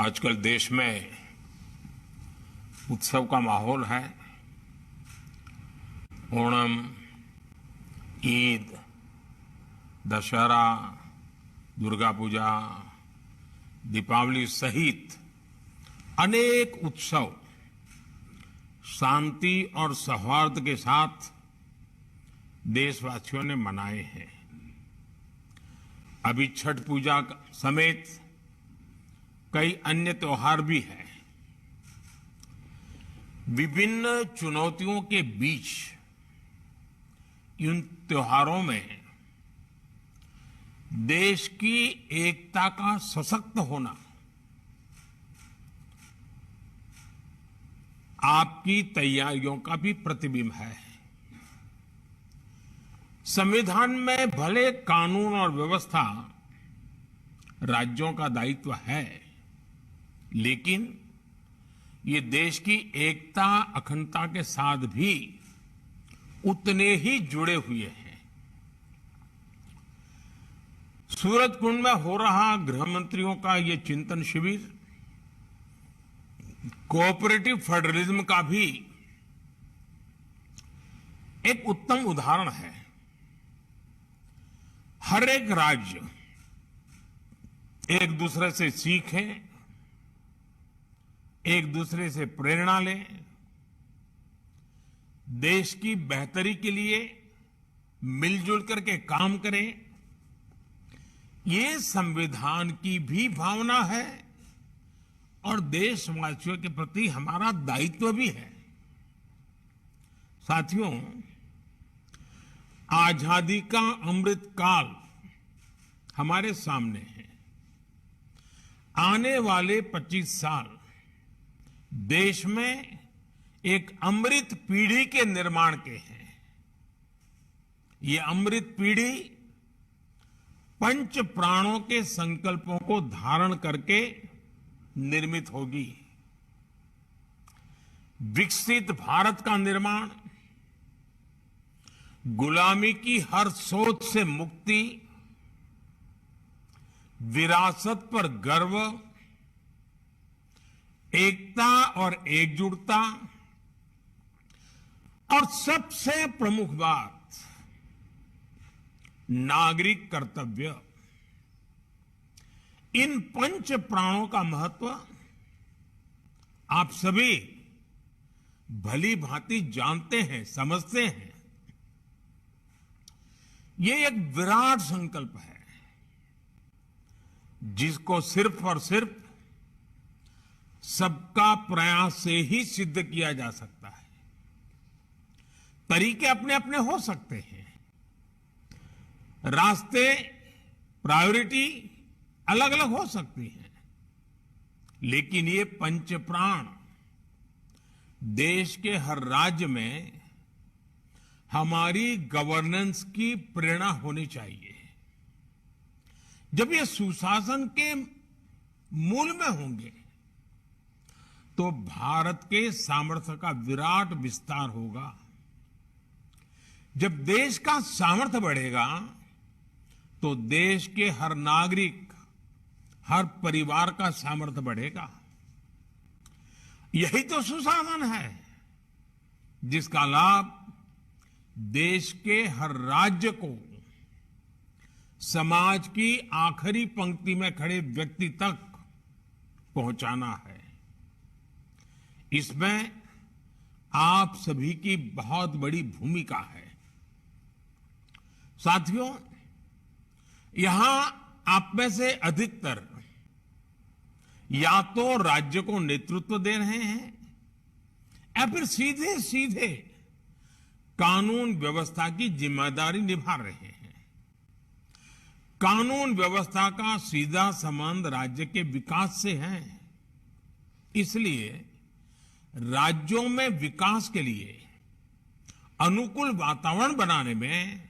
आजकल देश में उत्सव का माहौल है। ओणम, ईद, दशहरा, दुर्गा पूजा, दीपावली सहित अनेक उत्सव शांति और सौहार्द के साथ देशवासियों ने मनाए हैं। अभी छठ पूजा समेत कई अन्य त्योहार भी हैं। विभिन्न चुनौतियों के बीच इन त्योहारों में देश की एकता का सशक्त होना आपकी तैयारियों का भी प्रतिबिंब है। संविधान में भले कानून और व्यवस्था राज्यों का दायित्व है, लेकिन ये देश की एकता अखंडता के साथ भी उतने ही जुड़े हुए हैं। सूरजकुंड में हो रहा गृह मंत्रियों का ये चिंतन शिविर कोऑपरेटिव फेडरलिज्म का भी एक उत्तम उदाहरण है। हर एक राज्य एक दूसरे से सीखे, एक दूसरे से प्रेरणा ले, देश की बेहतरी के लिए मिलजुल करके काम करें। ये संविधान की भी भावना है और देशवासियों के प्रति हमारा दायित्व भी है। साथियों, आजादी का अमृत काल हमारे सामने है। आने वाले 25 साल देश में एक अमृत पीढ़ी के निर्माण के हैं। ये अमृत पीढ़ी पंच प्राणों के संकल्पों को धारण करके निर्मित होगी। विकसित भारत का निर्माण, गुलामी की हर सोच से मुक्ति, विरासत पर गर्व, एकता और एकजुटता और सबसे प्रमुख बात नागरिक कर्तव्य। इन पंच प्राणों का महत्व आप सभी भली भांति जानते हैं, समझते हैं। ये एक विराट संकल्प है जिसको सिर्फ और सिर्फ सबका प्रयास से ही सिद्ध किया जा सकता है। तरीके अपने अपने हो सकते हैं, रास्ते, प्रायोरिटी अलग अलग हो सकती हैं, लेकिन ये पंच प्राण देश के हर राज्य में हमारी गवर्नेंस की प्रेरणा होनी चाहिए। जब ये सुशासन के मूल में होंगे तो भारत के सामर्थ्य का विराट विस्तार होगा। जब देश का सामर्थ्य बढ़ेगा तो देश के हर नागरिक, हर परिवार का सामर्थ्य बढ़ेगा। यही तो सुशासन है जिसका लाभ देश के हर राज्य को समाज की आखिरी पंक्ति में खड़े व्यक्ति तक पहुंचाना है। इसमें आप सभी की बहुत बड़ी भूमिका है। साथियों, यहां आप में से अधिकतर या तो राज्य को नेतृत्व दे रहे हैं या फिर सीधे सीधे कानून व्यवस्था की जिम्मेदारी निभा रहे हैं। कानून व्यवस्था का सीधा संबंध राज्य के विकास से है। इसलिए राज्यों में विकास के लिए अनुकूल वातावरण बनाने में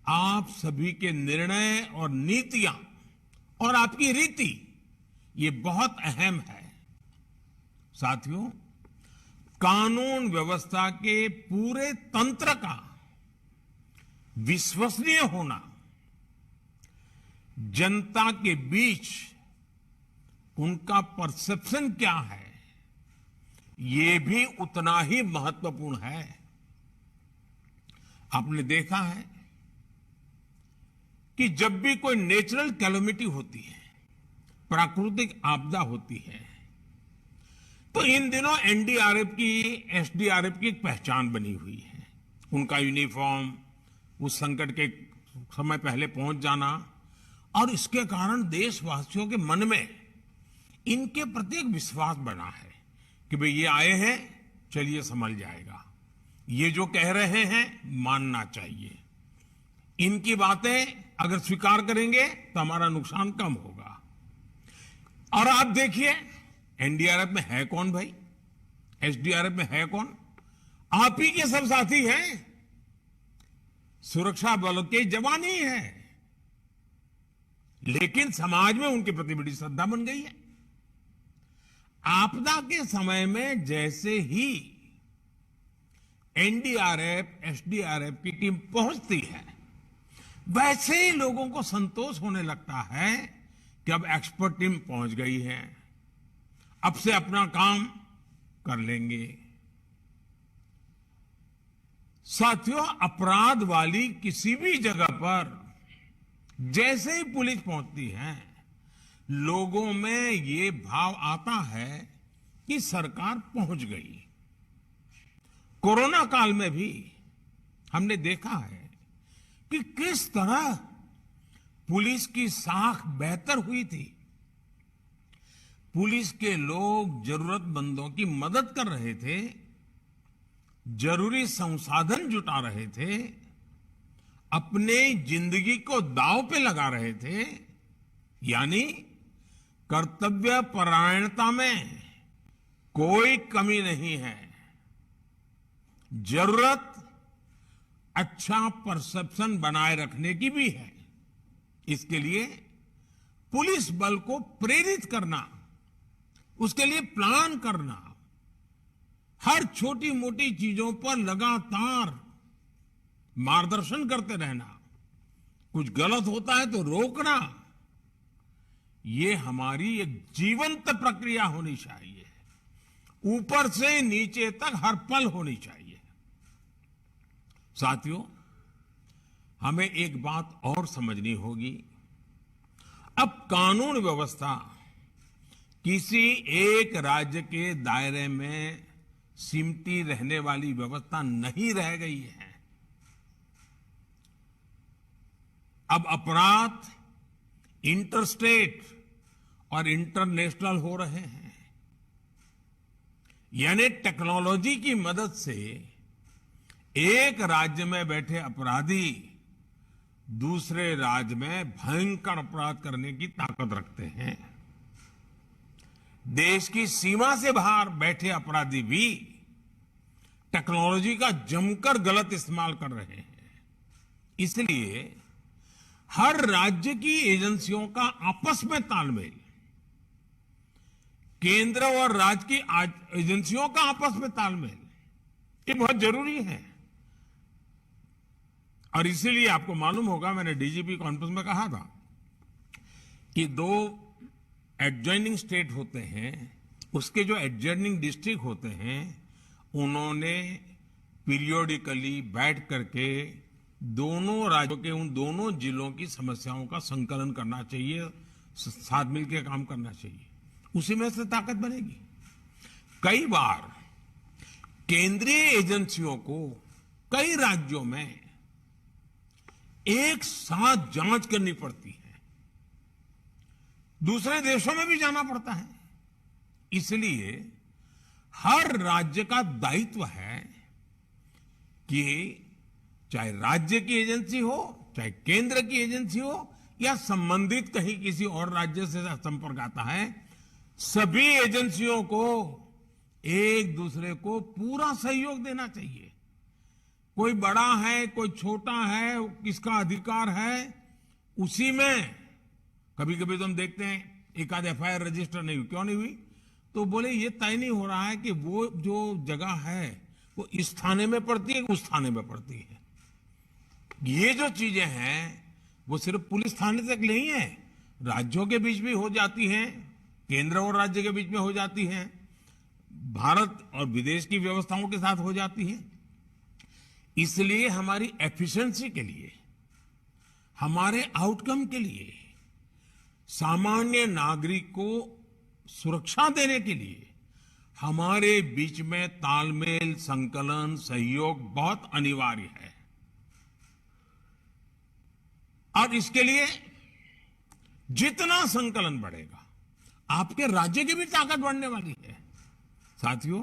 आप सभी के निर्णय और नीतियां और आपकी रीति ये बहुत अहम है। साथियों, कानून व्यवस्था के पूरे तंत्र का विश्वसनीय होना जनता के बीच उनका परसेप्शन क्या है, ये भी उतना ही महत्वपूर्ण है। आपने देखा है कि जब भी कोई नेचुरल कैलेमिटी होती है, प्राकृतिक आपदा होती है, तो इन दिनों एनडीआरएफ की, एसडीआरएफ की एक पहचान बनी हुई है। उनका यूनिफॉर्म, उस संकट के समय पहले पहुंच जाना, और इसके कारण देशवासियों के मन में इनके प्रति एक विश्वास बना है कि भाई ये आए हैं, चलिए संभल जाएगा, ये जो कह रहे हैं मानना चाहिए, इनकी बातें अगर स्वीकार करेंगे तो हमारा नुकसान कम होगा। और आप देखिए एनडीआरएफ में है कौन भाई, एसडीआरएफ में है कौन? आप ही के सब साथी हैं, सुरक्षा बलों के जवान ही हैं, लेकिन समाज में उनके प्रति बड़ी श्रद्धा बन गई है। आपदा के समय में जैसे ही एनडीआरएफ, एसडीआरएफ की टीम पहुंचती है, वैसे ही लोगों को संतोष होने लगता है कि अब एक्सपर्ट टीम पहुंच गई है, अब से अपना काम कर लेंगे। साथियों, अपराध वाली किसी भी जगह पर जैसे ही पुलिस पहुंचती है, लोगों में ये भाव आता है कि सरकार पहुंच गई। कोरोना काल में भी हमने देखा है कि किस तरह पुलिस की साख बेहतर हुई थी। पुलिस के लोग जरूरतमंदों की मदद कर रहे थे, जरूरी संसाधन जुटा रहे थे, अपने जिंदगी को दांव पे लगा रहे थे, यानी कर्तव्य परायणता में कोई कमी नहीं है। जरूरत अच्छा परसेप्शन बनाए रखने की भी है। इसके लिए पुलिस बल को प्रेरित करना, उसके लिए प्लान करना, हर छोटी मोटी चीजों पर लगातार मार्गदर्शन करते रहना, कुछ गलत होता है तो रोकना, ये हमारी एक जीवंत प्रक्रिया होनी चाहिए, ऊपर से नीचे तक हर पल होनी चाहिए। साथियों, हमें एक बात और समझनी होगी। अब कानून व्यवस्था किसी एक राज्य के दायरे में सिमटी रहने वाली व्यवस्था नहीं रह गई है। अब अपराध इंटरस्टेट और इंटरनेशनल हो रहे हैं, यानी टेक्नोलॉजी की मदद से एक राज्य में बैठे अपराधी दूसरे राज्य में भयंकर अपराध करने की ताकत रखते हैं। देश की सीमा से बाहर बैठे अपराधी भी टेक्नोलॉजी का जमकर गलत इस्तेमाल कर रहे हैं। इसलिए हर राज्य की एजेंसियों का आपस में तालमेल, केंद्र और राज्य की एजेंसियों का आपस में तालमेल, ये बहुत जरूरी है। और इसीलिए आपको मालूम होगा, मैंने डीजीपी कॉन्फ्रेंस में कहा था कि 2 एडजॉइनिंग स्टेट होते हैं, उसके जो एडजॉइनिंग डिस्ट्रिक्ट होते हैं, उन्होंने पीरियोडिकली बैठ करके दोनों राज्यों के उन दोनों जिलों की समस्याओं का संकलन करना चाहिए, साथ मिलकर काम करना चाहिए, उसी में से ताकत बनेगी। कई बार केंद्रीय एजेंसियों को कई राज्यों में एक साथ जांच करनी पड़ती है, दूसरे देशों में भी जाना पड़ता है। इसलिए हर राज्य का दायित्व है कि चाहे राज्य की एजेंसी हो, चाहे केंद्र की एजेंसी हो, या संबंधित कहीं किसी और राज्य से संपर्क आता है, सभी एजेंसियों को एक दूसरे को पूरा सहयोग देना चाहिए। कोई बड़ा है, कोई छोटा है, किसका अधिकार है, उसी में कभी कभी तो हम देखते हैं एक आध एफआईआर रजिस्टर नहीं हुई, क्यों नहीं हुई? तो बोले ये तय नहीं हो रहा है कि वो जो जगह है वो इस थाने में पड़ती है, उस थाने में पड़ती है। ये जो चीजें हैं वो सिर्फ पुलिस थाने तक नहीं है, राज्यों के बीच भी हो जाती हैं, केंद्र और राज्य के बीच में हो जाती हैं, भारत और विदेश की व्यवस्थाओं के साथ हो जाती है। इसलिए हमारी एफिशिएंसी के लिए, हमारे आउटकम के लिए, सामान्य नागरिक को सुरक्षा देने के लिए हमारे बीच में तालमेल, संकलन, सहयोग बहुत अनिवार्य है। और इसके लिए जितना संकलन बढ़ेगा, आपके राज्य की भी ताकत बढ़ने वाली है। साथियों,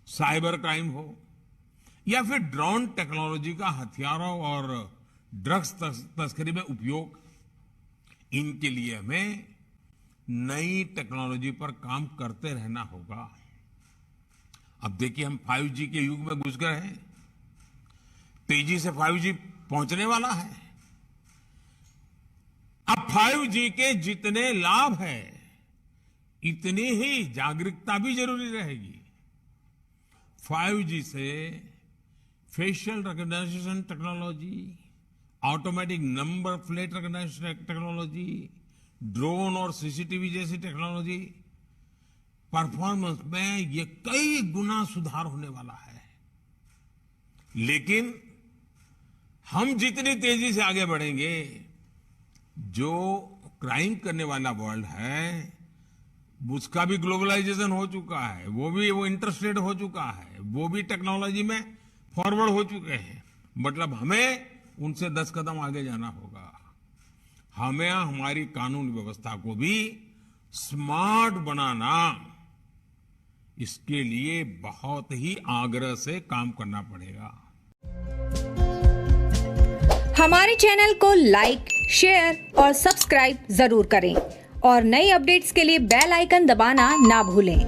साइबर क्राइम हो या फिर ड्रोन टेक्नोलॉजी का हथियारों और ड्रग्स तस्करी में उपयोग, इनके लिए हमें नई टेक्नोलॉजी पर काम करते रहना होगा। अब देखिए, हम 5G के युग में घुस गए हैं। तेजी से 5G पहुंचने वाला है। अब 5G के जितने लाभ हैं, इतनी ही जागरूकता भी जरूरी रहेगी। 5G से facial recognition technology, automatic number plate recognition technology, drone और सीसीटीवी जैसी टेक्नोलॉजी, परफॉर्मेंस में ये कई गुना सुधार होने वाला है। लेकिन हम जितनी तेजी से आगे बढ़ेंगे, जो क्राइम करने वाला वर्ल्ड है, उसका भी ग्लोबलाइजेशन हो चुका है, वो इंटरस्टेट हो चुका है, वो भी टेक्नोलॉजी में फॉरवर्ड हो चुके हैं। मतलब हमें उनसे 10 कदम आगे जाना होगा। हमें हमारी कानून व्यवस्था को भी स्मार्ट बनाना, इसके लिए बहुत ही आग्रह से काम करना पड़ेगा। हमारे चैनल को लाइक, शेयर और सब्सक्राइब जरूर करें और नई अपडेट्स के लिए बेल आइकन दबाना ना भूलें।